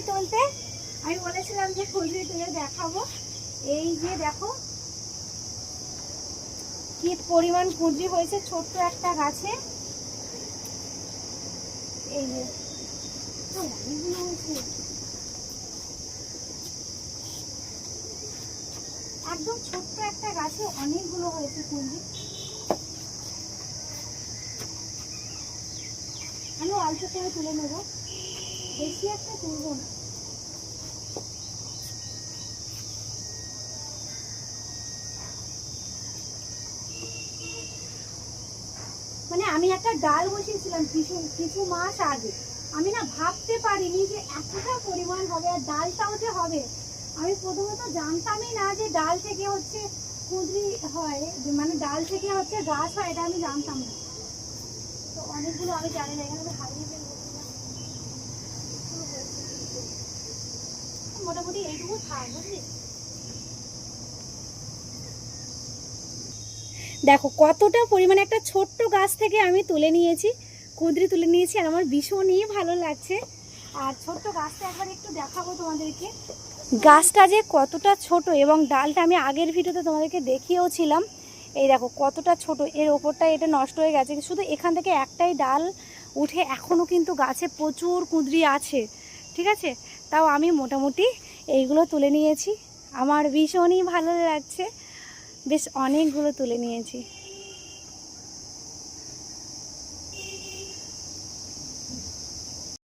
তুলতে, আমি বলেছিলাম যে কুঁদরি তুলে দেখাবো। এই যে দেখো কি পরিমাণ কুঁদরি হয়েছে ছোট্ট একটা গাছে। এই যে অনেকগুলো হয়েছে, একদম ছোট্ট একটা গাছে অনেকগুলো হয়েছে কুঁদরি। আমি অল্প করে তুলে নেবো, বেশি একটা তুলবো না। মানে আমি একটা ডাল বসিয়েছিলাম কিছু মাস আগে, আমি না ভাবতে পারিনি যে এতটা পরিমাণ হবে আর ডালটাও যে হবে। আমি প্রথমত জানতামই না যে ডাল থেকে হচ্ছে কুঁদরি হয়, মানে ডাল থেকে হচ্ছে গাছ হয়, এটা আমি জানতাম না। তো অনেকগুলো আমি জানি না, এখানে হারিয়ে ফেলবো, মোটামুটি এইটুকু থাক বুঝলি। দেখো কতটা পরিমাণে একটা ছোট্ট গাছ থেকে আমি তুলে নিয়েছি, কুঁদরি তুলে নিয়েছি, আর আমার ভীষণই ভালো লাগছে। আর ছোট্ট গাছটা একবার একটু দেখাবো তোমাদেরকে, গাছটা যে কতটা ছোট, এবং ডালটা আমি আগের ভিডিওতে তোমাদেরকে দেখিয়েওছিলাম। এই দেখো কতটা ছোট, এর ওপরটা এটা নষ্ট হয়ে গেছে, শুধু এখান থেকে একটাই ডাল উঠে এখনও কিন্তু গাছে প্রচুর কুঁদরি আছে, ঠিক আছে। তাও আমি মোটামুটি এইগুলো তুলে নিয়েছি, আমার ভীষণই ভালো লাগছে, বেশ অনেকগুলো তুলে নিয়েছি।